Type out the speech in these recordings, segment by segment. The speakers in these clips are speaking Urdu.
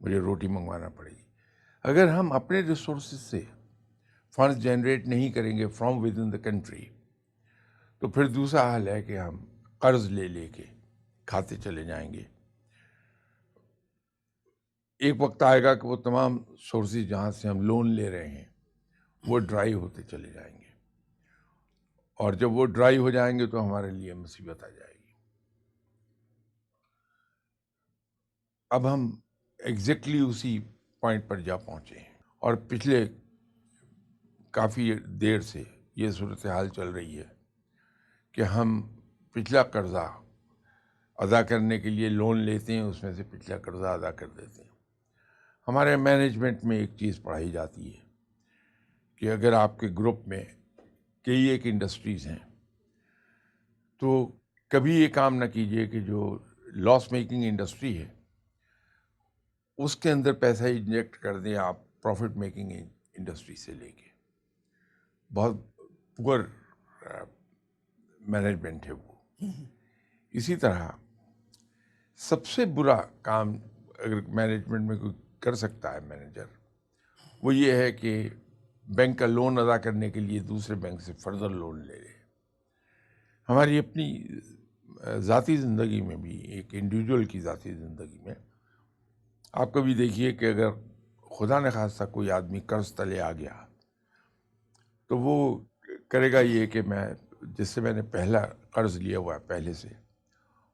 مجھے روٹی منگوانا پڑے گی. اگر ہم اپنے ریسورسز سے فنڈز جنریٹ نہیں کریں گے from with in the country, تو پھر دوسرا حل ہے کہ ہم قرض لے کے کھاتے چلے جائیں گے. ایک وقت آئے گا کہ وہ تمام سورسز جہاں سے ہم لون لے رہے ہیں وہ ڈرائی ہوتے چلے جائیں گے, اور جب وہ ڈرائی ہو جائیں گے تو ہمارے لیے مصیبت آ جائے گی. اب ہم ایگزیکٹلی اسی پوائنٹ پر جا پہنچے ہیں, اور پچھلے کافی دیر سے یہ صورتحال چل رہی ہے کہ ہم پچھلا قرضہ ادا کرنے کے لیے لون لیتے ہیں, اس میں سے پچھلا قرضہ ادا کر دیتے ہیں. ہمارے مینجمنٹ میں ایک چیز پڑھائی جاتی ہے کہ اگر آپ کے گروپ میں کئی ایک انڈسٹریز ہیں تو کبھی یہ کام نہ کیجیے کہ جو لاس میکنگ انڈسٹری ہے اس کے اندر پیسہ انجیکٹ کر دیں آپ پروفٹ میکنگ انڈسٹری سے لے کے. بہت پور مینجمنٹ ہے وہ. اسی طرح سب سے برا کام اگر مینجمنٹ میں کوئی کر سکتا ہے مینیجر, وہ یہ ہے کہ بینک کا لون ادا کرنے کے لیے دوسرے بینک سے فردر لون لے لے. ہماری اپنی ذاتی زندگی میں بھی, ایک انڈیویجول کی ذاتی زندگی میں آپ کبھی دیکھیے کہ اگر خدا نخواستہ کوئی آدمی قرض تلے آ گیا تو وہ کرے گا یہ کہ میں جس سے میں نے پہلا قرض لیا ہوا ہے پہلے سے,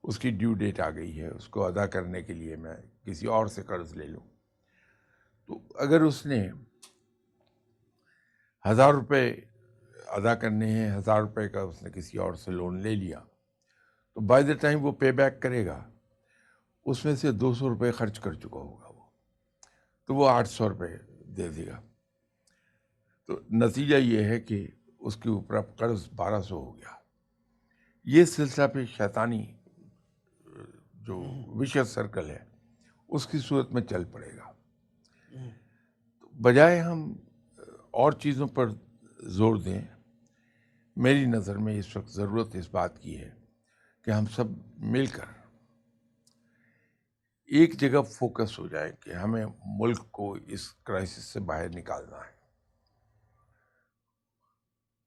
اس کی ڈیو ڈیٹ آ گئی ہے, اس کو ادا کرنے کے لیے میں کسی اور سے قرض لے لوں. تو اگر اس نے 1000 روپے ادا کرنے ہیں, 1000 روپے کا اس نے کسی اور سے لون لے لیا, تو بائی دا ٹائم وہ پے بیک کرے گا اس میں سے 200 روپے خرچ کر چکا ہوگا وہ, تو وہ 800 روپے دے دے گا. تو نتیجہ یہ ہے کہ اس کے اوپر اب قرض 1200 ہو گیا. یہ سلسلہ پہ شیطانی جو وشیس سرکل ہے اس کی صورت میں چل پڑے گا. بجائے ہم اور چیزوں پر زور دیں, میری نظر میں اس وقت ضرورت اس بات کی ہے کہ ہم سب مل کر ایک جگہ فوکس ہو جائے کہ ہمیں ملک کو اس کرائسس سے باہر نکالنا ہے,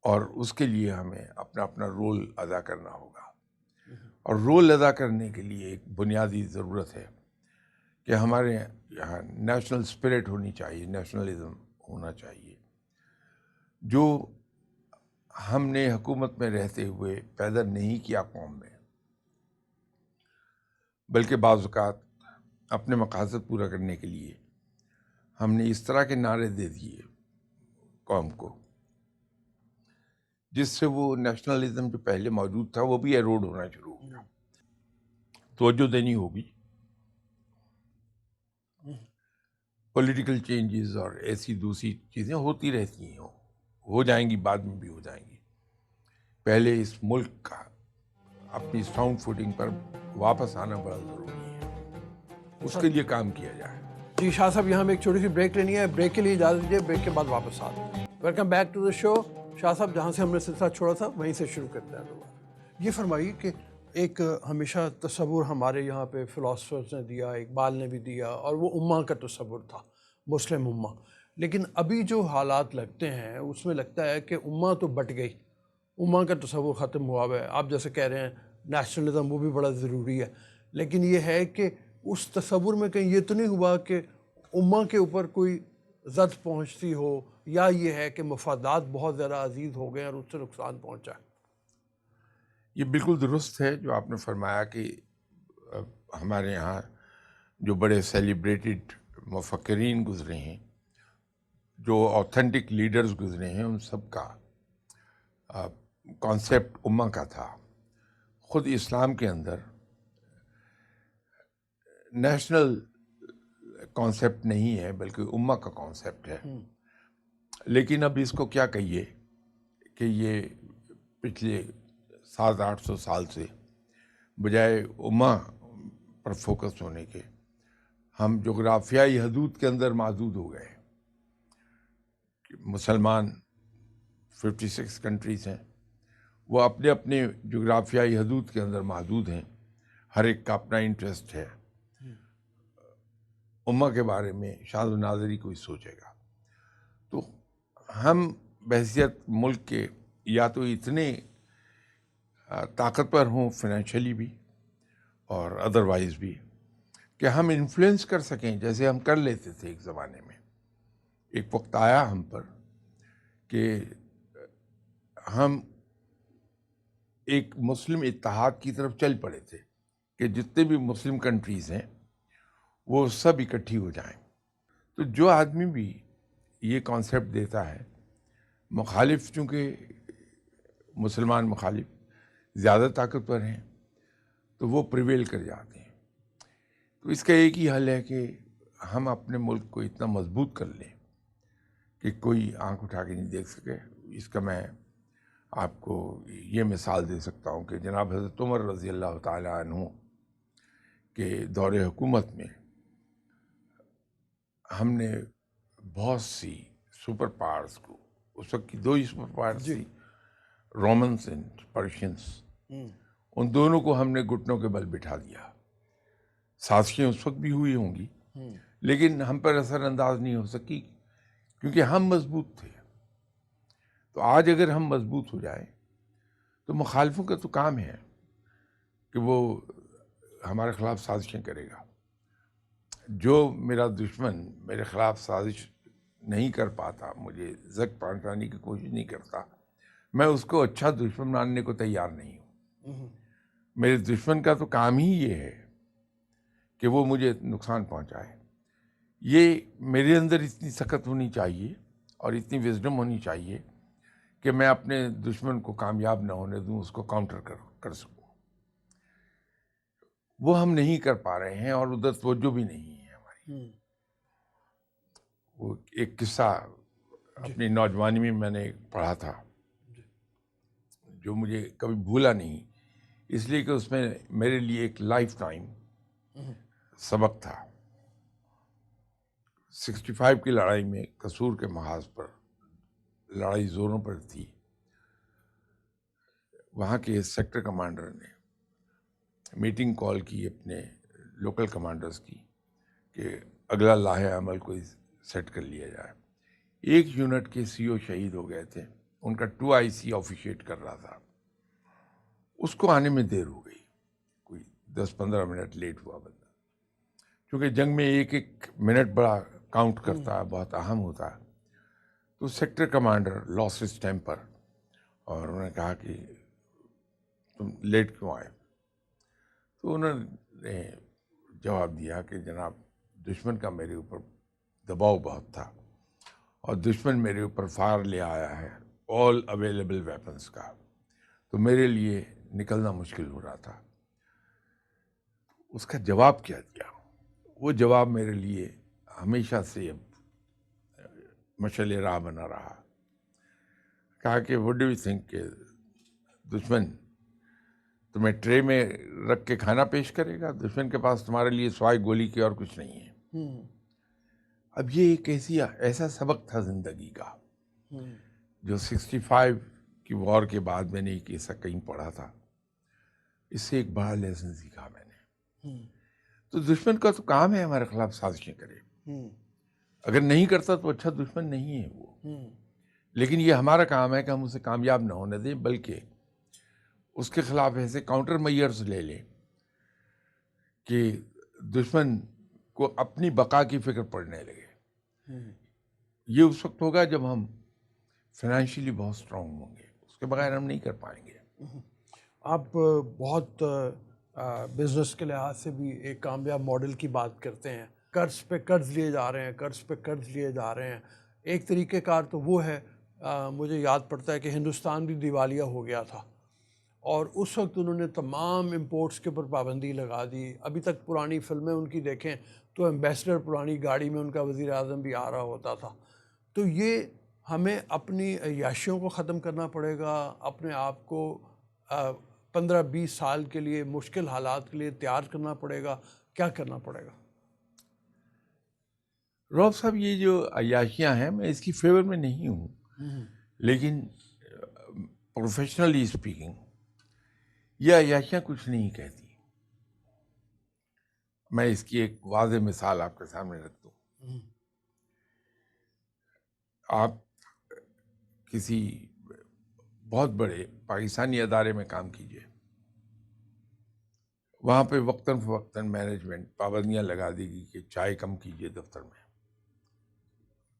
اور اس کے لیے ہمیں اپنا اپنا رول ادا کرنا ہوگا. اور رول ادا کرنے کے لیے ایک بنیادی ضرورت ہے کہ ہمارے یہاں نیشنل اسپرٹ ہونی چاہیے, نیشنلزم ہونا چاہیے, جو ہم نے حکومت میں رہتے ہوئے پیدا نہیں کیا قوم میں, بلکہ بعض اوقات اپنے مقاصد پورا کرنے کے لیے ہم نے اس طرح کے نعرے دے دیے قوم کو جس سے وہ نیشنلزم جو پہلے موجود تھا وہ بھی ایروڈ ہونا شروع ہو گیا. توجہ دینی ہوگی. پولیٹیکل چینجز اور ایسی دوسری چیزیں ہوتی رہتی ہیں, ہو جائیں گی, بعد میں بھی ہو جائیں گی. پہلے اس ملک کا اپنی ساؤنڈ فوٹنگ پر واپس آنا بڑا ضروری ہے, اس کے لیے کام کیا جائے. جی شاہ صاحب, یہاں ہمیں ایک چھوٹی سی بریک لینی ہے, بریک کے لیے اجازت دیجیے, بریک کے بعد واپس آتے ہیں. ویلکم بیک ٹو دا شو. شاہ صاحب, جہاں سے ہم نے سلسلہ چھوڑا تھا وہیں سے شروع کرتے ہیں. یہ فرمائیے کہ ایک ہمیشہ تصور ہمارے یہاں پہ فلاسفرز نے دیا, اقبال نے بھی دیا, اور وہ امہ کا تصور تھا, مسلم امہ. لیکن ابھی جو حالات لگتے ہیں اس میں لگتا ہے کہ امہ تو بٹ گئی, امہ کا تصور ختم ہوا ہوا ہے. آپ جیسے کہہ رہے ہیں نیشنلزم وہ بھی بڑا ضروری ہے, لیکن یہ ہے کہ اس تصور میں کہیں یہ تو نہیں ہوا کہ امہ کے اوپر کوئی زد پہنچتی ہو, یا یہ ہے کہ مفادات بہت زیادہ عزیز ہو گئے اور اس سے نقصان پہنچا ہے؟ یہ بالکل درست ہے جو آپ نے فرمایا کہ ہمارے یہاں جو بڑے سیلیبریٹڈ مفکرین گزرے ہیں, جو آتھینٹک لیڈرز گزرے ہیں, ان سب کا کانسیپٹ امہ کا تھا. خود اسلام کے اندر نیشنل کانسیپٹ نہیں ہے بلکہ امہ کا کانسیپٹ ہے. لیکن اب اس کو کیا کہیے کہ یہ پچھلے 700-800 سال سے بجائے امہ پر فوکس ہونے کے ہم جغرافیائی حدود کے اندر محدود ہو گئے. مسلمان 56 کنٹریز ہیں, وہ اپنے اپنے جغرافیائی حدود کے اندر محدود ہیں, ہر ایک کا اپنا انٹرسٹ ہے. امہ کے بارے میں شاذ و نادری کوئی سوچے گا. تو ہم بحیثیت ملک کے یا تو اتنے طاقتور ہوں فائنینشلی بھی اور ادروائز بھی کہ ہم انفلوئنس کر سکیں جیسے ہم کر لیتے تھے ایک زمانے میں. ایک وقت آیا ہم پر کہ ہم ایک مسلم اتحاد کی طرف چل پڑے تھے کہ جتنے بھی مسلم کنٹریز ہیں وہ سب اکٹھی ہو جائیں. تو جو آدمی بھی یہ کانسیپٹ دیتا ہے، مخالف چونکہ مسلمان مخالف زیادہ طاقتور ہیں تو وہ پریویل کر جاتے ہیں. تو اس کا ایک ہی حل ہے کہ ہم اپنے ملک کو اتنا مضبوط کر لیں کہ کوئی آنکھ اٹھا کے نہیں دیکھ سکے. اس کا میں آپ کو یہ مثال دے سکتا ہوں کہ جناب حضرت عمر رضی اللہ تعالیٰ عنہ کے دور حکومت میں ہم نے بہت سی سپر پاورز کو، اس وقت کی 2 ہی سپر پاورز تھی، رومنس اینڈ پرشینس، ان دونوں کو ہم نے گھٹنوں کے بل بٹھا دیا. سازشیں اس وقت بھی ہوئی ہوں گی لیکن ہم پر اثر انداز نہیں ہو سکی کیونکہ ہم مضبوط تھے. تو آج اگر ہم مضبوط ہو جائیں تو مخالفوں کا تو کام ہے کہ وہ ہمارے خلاف سازشیں کرے گا. جو میرا دشمن میرے خلاف سازش نہیں کر پاتا، مجھے زخم پہنچانے کی کوشش نہیں کرتا، میں اس کو اچھا دشمن ماننے کو تیار نہیں ہوں. میرے دشمن کا تو کام ہی یہ ہے کہ وہ مجھے نقصان پہنچائے. یہ میرے اندر اتنی سخت ہونی چاہیے اور اتنی وزڈم ہونی چاہیے کہ میں اپنے دشمن کو کامیاب نہ ہونے دوں، اس کو کاؤنٹر کر سکوں. وہ ہم نہیں کر پا رہے ہیں اور ادھر توجہ بھی نہیں ہے ہماری. وہ ایک قصہ اپنی نوجوانی میں میں نے پڑھا تھا جو مجھے کبھی بھولا نہیں، اس لیے کہ اس میں میرے لیے ایک لائف ٹائم سبق تھا. 65 کی لڑائی میں قصور کے محاذ پر لڑائی زوروں پر تھی. وہاں کے سیکٹر کمانڈر نے میٹنگ کال کی اپنے لوکل کمانڈرز کی کہ اگلا لاحِ عمل کو سیٹ کر لیا جائے. 1 یونٹ کے CO شہید ہو گئے تھے، ان کا 2 IC آفیشیٹ کر رہا تھا. اس کو آنے میں دیر ہو گئی، کوئی 10-15 منٹ لیٹ ہوا بندہ. کیونکہ جنگ میں ایک منٹ بڑا کاؤنٹ کرتا ہے، بہت اہم ہوتا ہے. تو سیکٹر کمانڈر لاس ہز ٹیمپر اور انہوں نے کہا کہ تم لیٹ کیوں آئے؟ تو انہوں نے جواب دیا کہ جناب دشمن کا میرے اوپر دباؤ بہت تھا اور دشمن میرے اوپر فائر لے آیا ہے آل اویلیبل ویپنس کا، تو میرے لیے نکلنا مشکل ہو رہا تھا. اس کا جواب کیا دیا؟ وہ جواب میرے لیے ہمیشہ سے مشعل راہ بنا رہا. کہا کہ وٹ ڈو یو تھنک کہ دشمن تمہیں ٹرے میں رکھ کے کھانا پیش کرے گا؟ دشمن کے پاس تمہارے لیے سوائے گولی کے اور کچھ نہیں ہے. اب یہ ایک ایسا سبق تھا زندگی کا جو 65 کی وار کے بعد میں نے ایک ایسا کہیں پڑھا تھا. اس سے ایک بڑا لیسن سیکھا میں نے. تو دشمن کا تو کام ہے ہمارے خلاف سازشیں کرے، اگر نہیں کرتا تو اچھا دشمن نہیں ہے وہ. لیکن یہ ہمارا کام ہے کہ ہم اسے کامیاب نہ ہونے دیں، بلکہ اس کے خلاف ایسے کاؤنٹر میئرز لے لیں کہ دشمن کو اپنی بقا کی فکر پڑنے لگے. یہ اس وقت ہوگا جب ہم فائنینشلی بہت اسٹرانگ ہوں گے، اس کے بغیر ہم نہیں کر پائیں گے. آپ بہت بزنس کے لحاظ سے بھی ایک کامیاب ماڈل کی بات کرتے ہیں. قرض پہ قرض لیے جا رہے ہیں، قرض پہ قرض لیے جا رہے ہیں. ایک طریقہ کار تو وہ ہے، مجھے یاد پڑتا ہے کہ ہندوستان بھی دیوالیہ ہو گیا تھا اور اس وقت انہوں نے تمام امپورٹس کے اوپر پابندی لگا دی. ابھی تک پرانی فلمیں ان کی دیکھیں تو ایمبیسڈر پرانی گاڑی میں ان کا وزیر اعظم بھی آ رہا ہوتا تھا. تو یہ ہمیں اپنی عیاشیوں کو ختم کرنا پڑے گا، اپنے آپ کو 15-20 سال کے لیے مشکل حالات کے لیے تیار کرنا پڑے گا. کیا کرنا پڑے گا؟ رعب صاحب یہ جو عیاشیاں ہیں میں اس کی فیور میں نہیں ہوں، لیکن پروفیشنلی اسپیکنگ یہ عیاشیاں کچھ نہیں کہتی. میں اس کی ایک واضح مثال آپ کے سامنے رکھ دوں. آپ کسی بہت بڑے پاکستانی ادارے میں کام کیجیے، وہاں پہ وقتاً فوقتاً مینجمنٹ پابندیاں لگا دے گی کہ چائے کم کیجیے دفتر میں،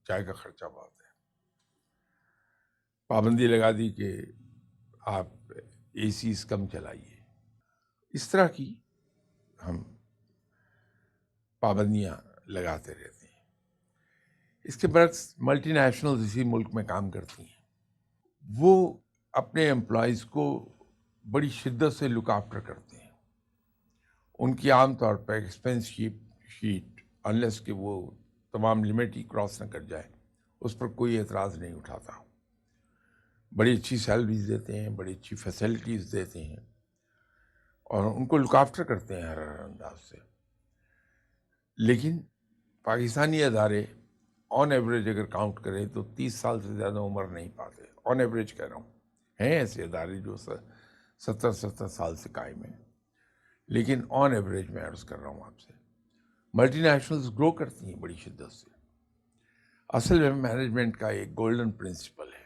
چائے کا خرچہ بہت ہے. پابندی لگا دی کہ آپ اے سیز کم چلائیے. اس طرح کی ہم پابندیاں لگاتے رہتے ہیں. اس کے برعکس ملٹی نیشنلز اسی ملک میں کام کرتی ہیں، وہ اپنے امپلائیز کو بڑی شدت سے لک آفٹر کرتے ہیں. ان کی عام طور پر ایکسپنس شیٹ انلیس کہ وہ تمام لمٹ ہی کراس نہ کر جائے، اس پر کوئی اعتراض نہیں اٹھاتا. بڑی اچھی سیلریز دیتے ہیں، بڑی اچھی فیسلٹیز دیتے ہیں، اور ان کو لک آفٹر کرتے ہیں ہر انداز سے. لیکن پاکستانی ادارے آن ایوریج اگر کاؤنٹ کریں تو 30 سال سے زیادہ عمر نہیں پاتے. آن ایوریج کہہ رہا ہوں، ہیں ایسے ادارے جو 70 سال سے قائم ہیں، لیکن آن ایوریج میں عرض کر رہا ہوں آپ سے. ملٹی نیشنلز گرو کرتی ہیں بڑی شدت سے. اصل میں مینجمنٹ کا ایک گولڈن پرنسپل ہے.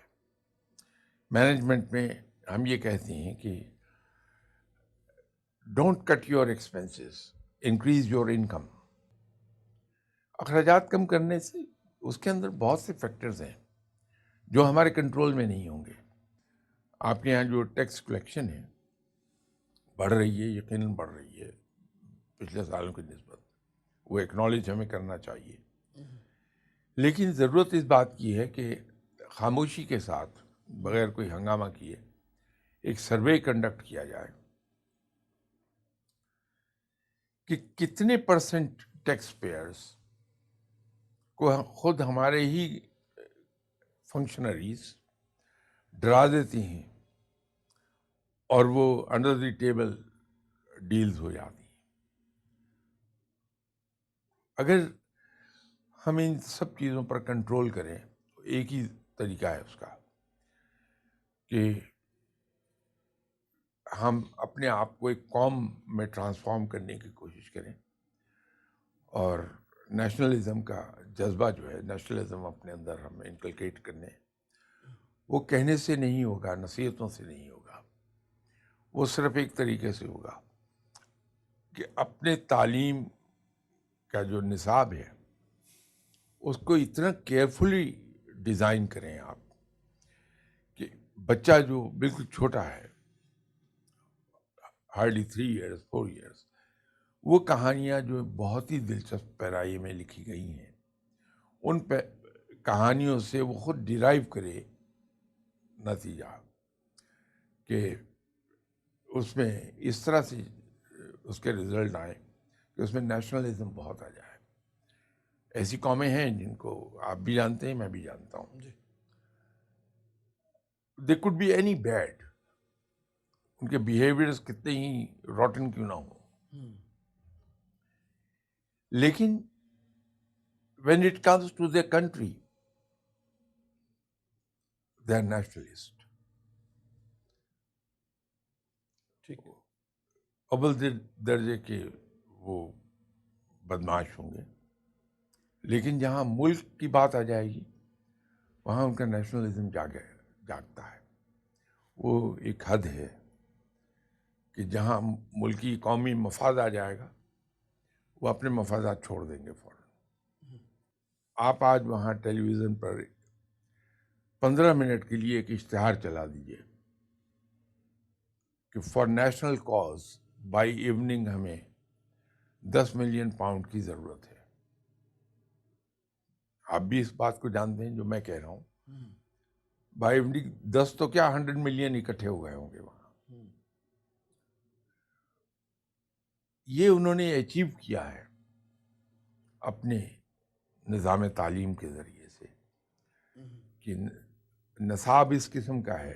مینجمنٹ میں ہم یہ کہتے ہیں کہ don't cut your expenses, increase your income. اخراجات کم کرنے سے اس کے اندر بہت سے فیکٹرز ہیں جو ہمارے کنٹرول میں نہیں ہوں گے. آپ کے یہاں جو ٹیکس کلیکشن ہے بڑھ رہی ہے، یقیناً بڑھ رہی ہے پچھلے سالوں کی نسبت، وہ ایکنالج ہمیں کرنا چاہیے. لیکن ضرورت اس بات کی ہے کہ خاموشی کے ساتھ بغیر کوئی ہنگامہ کیے ایک سروے کنڈکٹ کیا جائے کہ کتنے پرسنٹ ٹیکس پیئرز کو خود ہمارے ہی فنکشنریز ڈرا دیتی ہیں اور وہ انڈر دی ٹیبل ڈیلز ہو جاتی ہیں. اگر ہم ان سب چیزوں پر کنٹرول کریں تو ایک ہی طریقہ ہے اس کا کہ ہم اپنے آپ کو ایک قوم میں ٹرانسفارم کرنے کی کوشش کریں، اور نیشنلزم کا جذبہ جو ہے، نیشنلزم اپنے اندر ہم انکلکیٹ کرنے. وہ کہنے سے نہیں ہوگا، نصیحتوں سے نہیں ہوگا، وہ صرف ایک طریقے سے ہوگا کہ اپنے تعلیم کا جو نصاب ہے اس کو اتنا کیئرفلی ڈیزائن کریں آپ کہ بچہ جو بالکل چھوٹا ہے، ہارڈلی 3 ایئرس 4 ایئرس، وہ کہانیاں جو بہت ہی دلچسپ پیرائی میں لکھی گئی ہیں، ان پہ کہانیوں سے وہ خود ڈیرائیو کرے نتیجہ کہ اس میں اس طرح سے اس کے رزلٹ آئے کہ اس میں نیشنلزم بہت آ جائے. ایسی قومیں ہیں جن کو آپ بھی جانتے ہیں، میں بھی جانتا ہوں. They could be any bad, ان کے بیہیویئرز کتنے ہی روٹن کیوں نہ ہوں، لیکن when it comes to their country they are nationalist. ٹھیک ہے. اول درجے کے وہ بدمعاش ہوں گے، لیکن جہاں ملک کی بات آ جائے گی وہاں ان کا نیشنلزم جاگتا ہے. وہ ایک حد ہے کہ جہاں ملکی قومی مفاد آ جائے گا وہ اپنے مفادات چھوڑ دیں گے فوراً. آپ آج وہاں ٹیلی ویژن پر 15 منٹ کے لیے ایک اشتہار چلا دیجیے کہ for national cause by evening ہمیں 10 ملین پاؤنڈ کی ضرورت ہے. آپ بھی اس بات کو جانتے ہیں جو میں کہہ رہا ہوں. بائی ایوننگ 10 تو کیا 100 ملین اکٹھے ہو گئے ہوں گے وہاں. یہ انہوں نے اچیو کیا ہے اپنے نظام تعلیم کے ذریعے سے کہ نصاب اس قسم کا ہے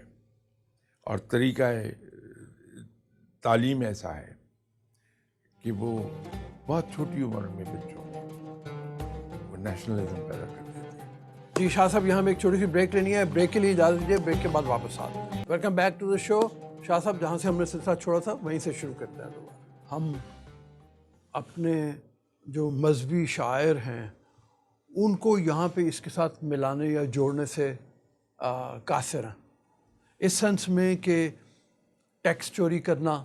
اور طریقہ تعلیم ایسا ہے کہ وہ بہت چھوٹی عمر میں بچوں میں وہ نیشنلزم پیدا کر دیتے ہیں. جی شاہ صاحب، یہاں ہمیں ایک چھوٹی سی بریک لینی ہے. بریک کے لیے اجازت دیجیے، بریک کے بعد واپس آتے ہیں. ویلکم بیک ٹو دا شو. شاہ صاحب، جہاں سے ہم نے سلسلہ چھوڑا تھا وہیں سے شروع کرتے ہیں. ہم اپنے جو مذہبی شاعر ہیں ان کو یہاں پہ اس کے ساتھ ملانے یا جوڑنے سے قاصر ہیں، اس سینس میں کہ ٹیکس چوری کرنا،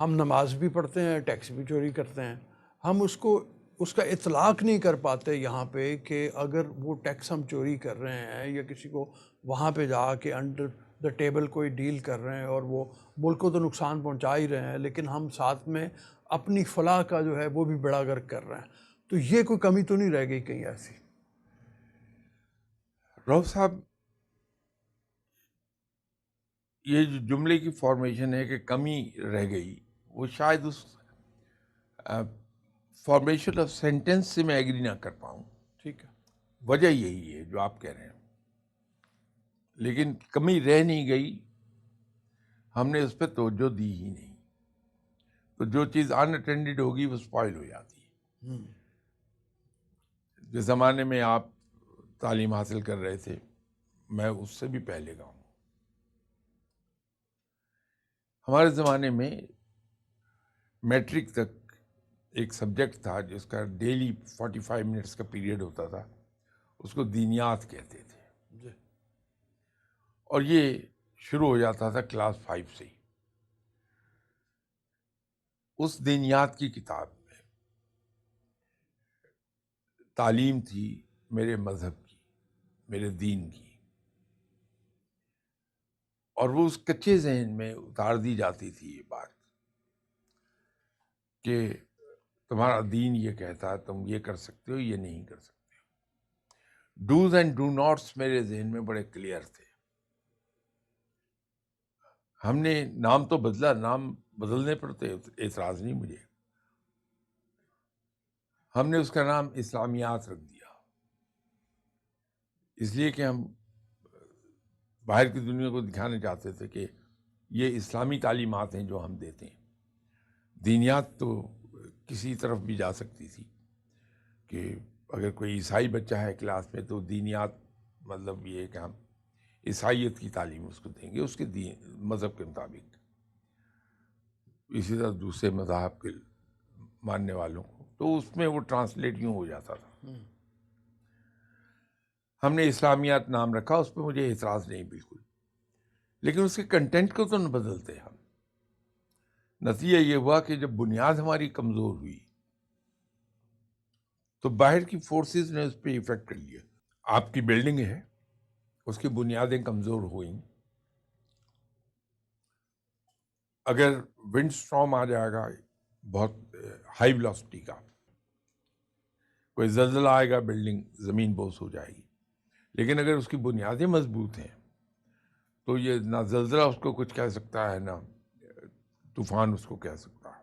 ہم نماز بھی پڑھتے ہیں، ٹیکس بھی چوری کرتے ہیں، ہم اس کا اطلاق نہیں کر پاتے یہاں پہ کہ اگر وہ ٹیکس ہم چوری کر رہے ہیں یا کسی کو وہاں پہ جا کے انڈر دا ٹیبل کوئی ڈیل کر رہے ہیں اور وہ ملک کو تو نقصان پہنچا ہی رہے ہیں، لیکن ہم ساتھ میں اپنی فلاح کا جو ہے وہ بھی بڑا غرق کر رہے ہیں، تو یہ کوئی کمی تو نہیں رہ گئی کہیں ایسی؟ رؤف صاحب، یہ جو جملے کی فارمیشن ہے کہ کمی رہ گئی، وہ شاید اس فارمیشن آف سینٹینس سے میں ایگری نہ کر پاؤں. ٹھیک ہے. وجہ یہی ہے جو آپ کہہ رہے ہیں، لیکن کمی رہ نہیں گئی، ہم نے اس پہ توجہ دی ہی نہیں. تو جو چیز ان اٹینڈڈ ہوگی وہ اسپائل ہو جاتی ہے. جس زمانے میں آپ تعلیم حاصل کر رہے تھے، میں اس سے بھی پہلے کا ہوں. ہمارے زمانے میں میٹرک تک ایک سبجیکٹ تھا جس کا ڈیلی 45 منٹس کا پیریڈ ہوتا تھا، اس کو دینیات کہتے تھے. جی. اور یہ شروع ہو جاتا تھا کلاس 5 سے ہی. اس دینیات کی کتاب میں تعلیم تھی میرے مذہب کی، میرے دین کی، اور وہ اس کچے ذہن میں اتار دی جاتی تھی یہ بات کہ تمہارا دین یہ کہتا ہے تم یہ کر سکتے ہو، یہ نہیں کر سکتے ہو. ڈوز اینڈ ڈو ناٹس میرے ذہن میں بڑے کلیئر تھے. ہم نے نام تو بدلا، نام بدلنے پر تو اعتراض نہیں مجھے، ہم نے اس کا نام اسلامیات رکھ دیا، اس لیے کہ ہم باہر کی دنیا کو دکھانا چاہتے تھے کہ یہ اسلامی تعلیمات ہیں جو ہم دیتے ہیں. دینیات تو کسی طرف بھی جا سکتی تھی کہ اگر کوئی عیسائی بچہ ہے کلاس میں تو دینیات مطلب یہ ہے کہ ہم عیسائیت کی تعلیم اس کو دیں گے، اس کے مذہب کے مطابق. اسی طرح دوسرے مذاہب کے ماننے والوں کو، تو اس میں وہ ٹرانسلیٹ یوں ہو جاتا تھا. ہم نے اسلامیات نام رکھا، اس پہ مجھے اعتراض نہیں بالکل، لیکن اس کے کنٹینٹ کو تو نہ بدلتے ہم. نتیجہ یہ ہوا کہ جب بنیاد ہماری کمزور ہوئی تو باہر کی فورسز نے اس پہ افیکٹ کر لیا. آپ کی بلڈنگ ہے، اس کی بنیادیں کمزور ہوئیں، اگر ونڈ سٹارم آ جائے گا بہت ہائی ویلوسٹی کا، کوئی زلزلہ آئے گا، بلڈنگ زمین بوس ہو جائے گی. لیکن اگر اس کی بنیادیں مضبوط ہیں تو یہ نہ زلزلہ اس کو کچھ کہہ سکتا ہے، نہ طوفان اس کو کہہ سکتا ہے.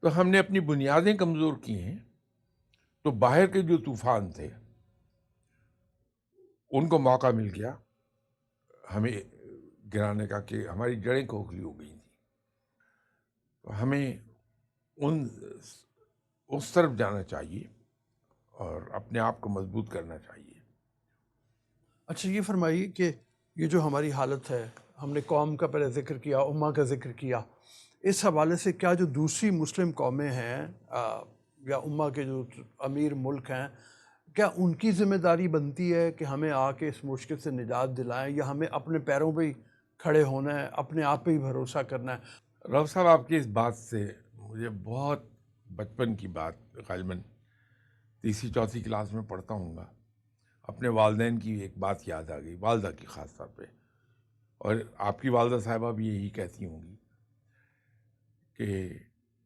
تو ہم نے اپنی بنیادیں کمزور کی ہیں، تو باہر کے جو طوفان تھے ان کو موقع مل گیا ہمیں گرانے کا، کہ ہماری جڑیں کھوکھلی ہو گئی تھیں. تو ہمیں اس طرف جانا چاہیے اور اپنے آپ کو مضبوط کرنا چاہیے. اچھا، یہ فرمائیے کہ یہ جو ہماری حالت ہے، ہم نے قوم کا پہلے ذکر کیا، امہ کا ذکر کیا، اس حوالے سے کیا جو دوسری مسلم قومیں ہیں یا امہ کے جو امیر ملک ہیں، کیا ان کی ذمہ داری بنتی ہے کہ ہمیں آ کے اس مشکل سے نجات دلائیں، یا ہمیں اپنے پیروں پہ ہی کھڑے ہونا ہے، اپنے آپ پہ ہی بھروسہ کرنا ہے؟ رؤف صاحب، آپ کی اس بات سے مجھے بہت بچپن کی بات، غالباً تیسری چوتھی کلاس میں پڑھتا ہوں گا، اپنے والدین کی ایک بات یاد آ گئی، والدہ کی خاص طور پہ، اور آپ کی والدہ صاحبہ بھی یہی کہتی ہوں گی کہ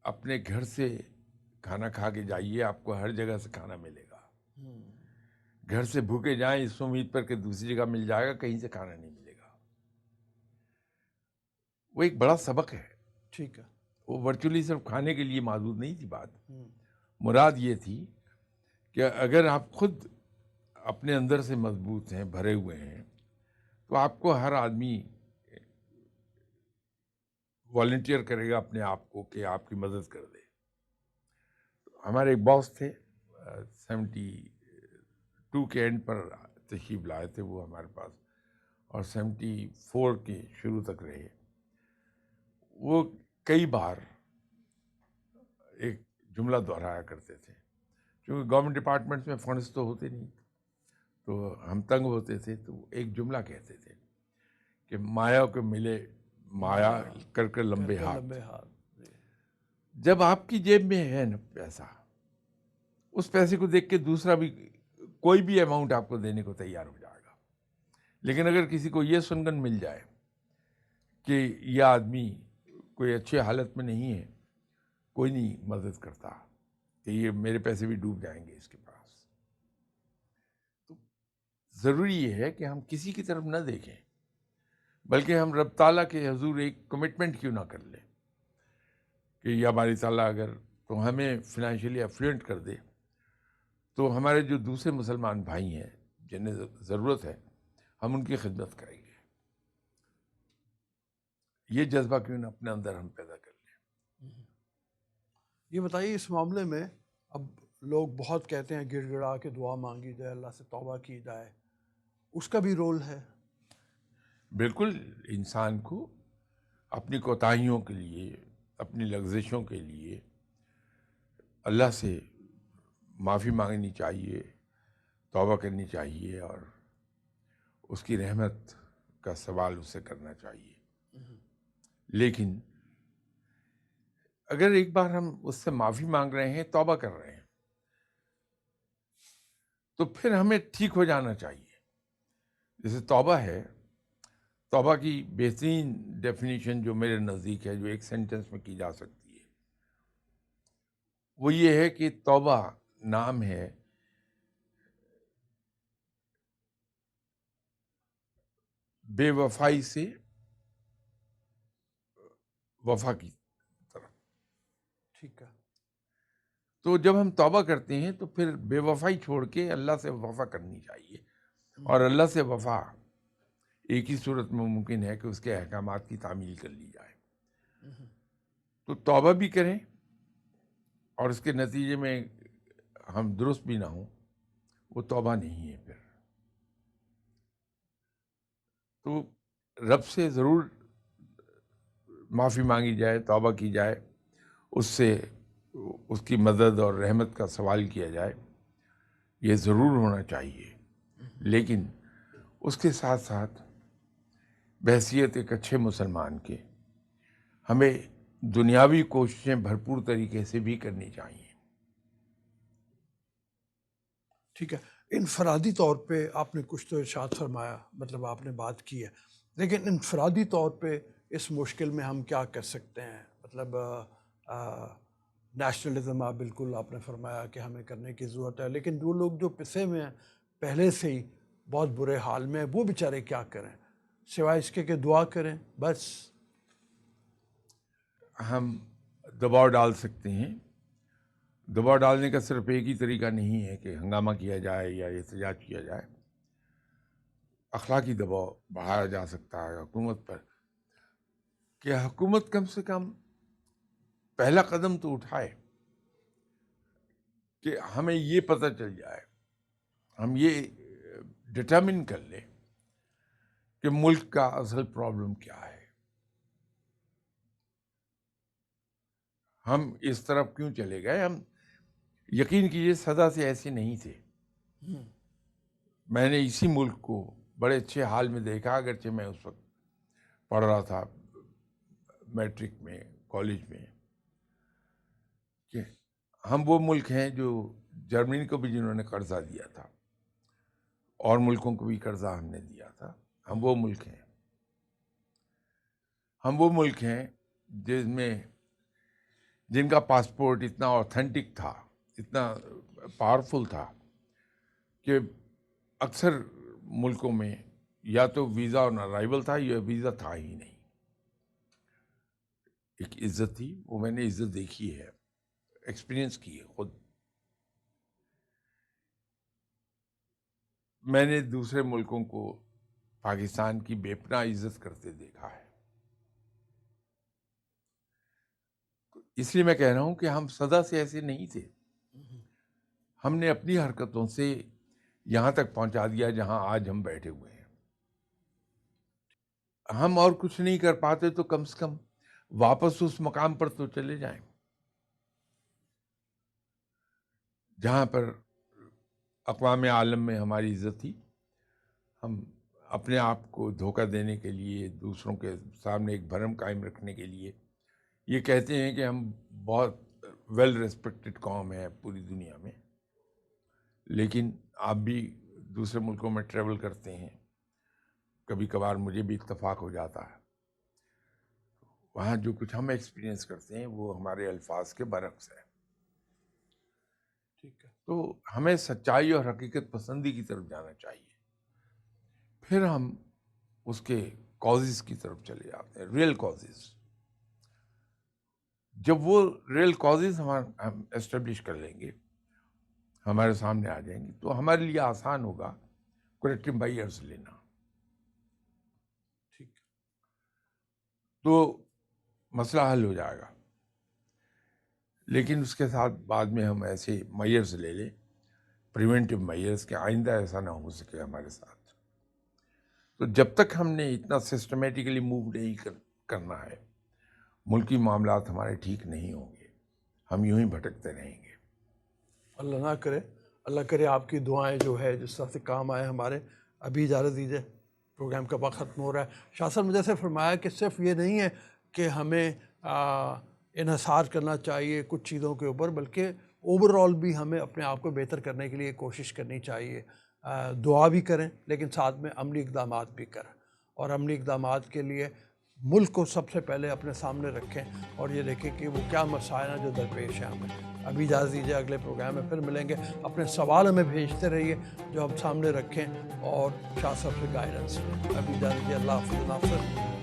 اپنے گھر سے کھانا کھا کے جائیے، آپ کو ہر جگہ سے کھانا ملے گا. گھر سے بھوکے جائیں اس امید پر کہ دوسری جگہ مل جائے گا، کہیں سے کھانا نہیں ملے گا. وہ ایک بڑا سبق ہے. ٹھیک ہے. وہ ورچولی صرف کھانے کے لیے محدود نہیں تھی بات، مراد یہ تھی کہ اگر آپ خود اپنے اندر سے مضبوط ہیں، بھرے ہوئے ہیں، تو آپ کو ہر آدمی والنٹیئر کرے گا اپنے آپ کو کہ آپ کی مدد کر دے. ہمارے ایک باس تھے، 72 کے اینڈ پر تشریف لائے تھے وہ ہمارے پاس، اور 74 کے شروع تک رہے. وہ کئی بار ایک جملہ دہرایا کرتے تھے، کیونکہ گورنمنٹ ڈپارٹمنٹس میں فنڈس تو ہوتے نہیں، تو ہم تنگ ہوتے تھے، تو ایک جملہ کہتے تھے کہ مایا کو ملے مایا کر لمبے کر ہاتھ. لمبے ہاتھ. جب آپ کی جیب میں ہے نا پیسہ، اس پیسے کو دیکھ کے دوسرا بھی کوئی بھی اماؤنٹ آپ کو دینے کو تیار ہو جائے گا. لیکن اگر کسی کو یہ سنگن مل جائے کہ یہ آدمی کوئی اچھے حالت میں نہیں ہے، کوئی نہیں مدد کرتا، کہ یہ میرے پیسے بھی ڈوب جائیں گے اس کے پاس، تو ضروری یہ ہے کہ ہم کسی کی طرف نہ دیکھیں، بلکہ ہم رب تعالیٰ کے حضور ایک کمٹمنٹ کیوں نہ کر لیں کہ یا باری تعالیٰ اگر تو ہمیں فنانشلی افلوئنٹ کر دے، تو ہمارے جو دوسرے مسلمان بھائی ہیں جنہیں ضرورت ہے، ہم ان کی خدمت کریں گے. یہ جذبہ کیوں نہ اپنے اندر ہم پیدا کر لیں. یہ بتائیے اس معاملے میں اب لوگ بہت کہتے ہیں گڑ گڑا کے دعا مانگی جائے، اللہ سے توبہ کی جائے، اس کا بھی رول ہے؟ بالکل، انسان کو اپنی کوتاہیوں کے لیے، اپنی لغزشوں کے لیے اللہ سے معافی مانگنی چاہیے، توبہ کرنی چاہیے، اور اس کی رحمت کا سوال اس سے کرنا چاہیے. لیکن اگر ایک بار ہم اس سے معافی مانگ رہے ہیں، توبہ کر رہے ہیں، تو پھر ہمیں ٹھیک ہو جانا چاہیے. جیسے توبہ ہے، توبہ کی بہترین ڈیفینیشن جو میرے نزدیک ہے، جو ایک سینٹنس میں کی جا سکتی ہے، وہ یہ ہے کہ توبہ نام ہے بے وفائی سے وفا کی طرف. ٹھیک ہے. تو جب ہم توبہ کرتے ہیں تو پھر بے وفائی چھوڑ کے اللہ سے وفا کرنی چاہیے. اور اللہ سے وفا ایک ہی صورت میں ممکن ہے کہ اس کے احکامات کی تعمیل کر لی جائے. تو توبہ بھی کریں، اور اس کے نتیجے میں ہم درست بھی نہ ہوں، وہ توبہ نہیں ہے. پھر تو رب سے ضرور معافی مانگی جائے، توبہ کی جائے، اس سے اس کی مدد اور رحمت کا سوال کیا جائے، یہ ضرور ہونا چاہیے. لیکن اس کے ساتھ ساتھ بحیثیت ایک اچھے مسلمان کے ہمیں دنیاوی کوششیں بھرپور طریقے سے بھی کرنی چاہیے. ٹھیک ہے. انفرادی طور پہ آپ نے کچھ تو ارشاد فرمایا، مطلب آپ نے بات کی ہے، لیکن انفرادی طور پہ اس مشکل میں ہم کیا کر سکتے ہیں؟ مطلب نیشنلزم آپ نے فرمایا کہ ہمیں کرنے کی ضرورت ہے، لیکن جو لوگ جو پسے میں ہیں پہلے سے ہی بہت برے حال میں، وہ بیچارے کیا کریں سوائے اس کے کہ دعا کریں بس؟ ہم دباؤ ڈال سکتے ہیں. دباؤ ڈالنے کا صرف ایک ہی طریقہ نہیں ہے کہ ہنگامہ کیا جائے یا احتجاج کیا جائے. اخلاقی دباؤ بڑھایا جا سکتا ہے حکومت پر، کہ حکومت کم سے کم پہلا قدم تو اٹھائے، کہ ہمیں یہ پتہ چل جائے، ہم یہ ڈٹرمن کر لیں کہ ملک کا اصل پرابلم کیا ہے، ہم اس طرف کیوں چلے گئے. ہم یقین کیجیے سدا سے ایسے نہیں تھے. میں نے اسی ملک کو بڑے اچھے حال میں دیکھا، اگرچہ میں اس وقت پڑھ رہا تھا میٹرک میں، کالج میں، کہ ہم وہ ملک ہیں جو جرمنی کو بھی جنہوں نے قرضہ دیا تھا، اور ملکوں کو بھی قرضہ ہم نے دیا تھا. ہم وہ ملک ہیں، ہم وہ ملک ہیں جن کا پاسپورٹ اتنا اوتھینٹک تھا، اتنا پاورفل تھا، کہ اکثر ملکوں میں یا تو ویزا آن ارائیول تھا یا ویزا تھا ہی نہیں. ایک عزت تھی، وہ میں نے عزت دیکھی ہے، ایکسپیرینس کی ہے خود. میں نے دوسرے ملکوں کو پاکستان کی بے پناہ عزت کرتے دیکھا ہے. اس لیے میں کہہ رہا ہوں کہ ہم سدا سے ایسے نہیں تھے. ہم نے اپنی حرکتوں سے یہاں تک پہنچا دیا جہاں آج ہم بیٹھے ہوئے ہیں. ہم اور کچھ نہیں کر پاتے تو کم سے کم واپس اس مقام پر تو چلے جائیں. جہاں پر اقوام عالم میں ہماری عزت تھی، ہم اپنے آپ کو دھوکہ دینے کے لیے، دوسروں کے سامنے ایک بھرم قائم رکھنے کے لیے یہ کہتے ہیں کہ ہم بہت ویل ریسپیکٹڈ قوم ہے پوری دنیا میں. لیکن آپ بھی دوسرے ملکوں میں ٹریول کرتے ہیں، کبھی کبھار مجھے بھی اتفاق ہو جاتا ہے، وہاں جو کچھ ہم ایکسپیرینس کرتے ہیں وہ ہمارے الفاظ کے برعکس ہے. ٹھیک ہے. تو ہمیں سچائی اور حقیقت پسندی کی طرف جانا چاہیے، پھر ہم اس کے کازز کی طرف چلے جاتے ہیں، ریئل کازز. جب وہ ریئل کازز ہم اسٹیبلش کر لیں گے، ہمارے سامنے آ جائیں گے، تو ہمارے لیے آسان ہوگا کریکٹو میئرز لینا. ٹھیک ہے. تو مسئلہ حل ہو جائے گا. لیکن اس کے ساتھ بعد میں ہم ایسے میئرز لے لیں، پریونٹیو میئرز، کہ آئندہ ایسا نہ ہو سکے ہمارے ساتھ. تو جب تک ہم نے اتنا سسٹمیٹیکلی موو نہیں کرنا ہے، ملکی معاملات ہمارے ٹھیک نہیں ہوں گے، ہم یوں ہی بھٹکتے رہیں گے. اللہ نہ کرے، اللہ کرے آپ کی دعائیں جو ہے جس طرح سے کام آئے ہمارے. ابھی اجازت دیجیے، پروگرام کا وقت ختم ہو رہا ہے. شاہ صاحب مجھے سے فرمایا کہ صرف یہ نہیں ہے کہ ہمیں انحصار کرنا چاہیے کچھ چیزوں کے اوپر، بلکہ اوور آل بھی ہمیں اپنے آپ کو بہتر کرنے کے لیے کوشش کرنی چاہیے. دعا بھی کریں لیکن ساتھ میں عملی اقدامات بھی کریں، اور عملی اقدامات کے لیے ملک کو سب سے پہلے اپنے سامنے رکھیں اور یہ دیکھیں کہ وہ کیا مسائل ہیں جو درپیش ہیں ہمیں. ابھی اجازت دیجیے، اگلے پروگرام میں پھر ملیں گے. اپنے سوال ہمیں بھیجتے رہیے جو ہم سامنے رکھیں، اور شاہ صاحب سے گائیڈنس لیں. ابھی اجازت دیجیے، اللہ حافظ.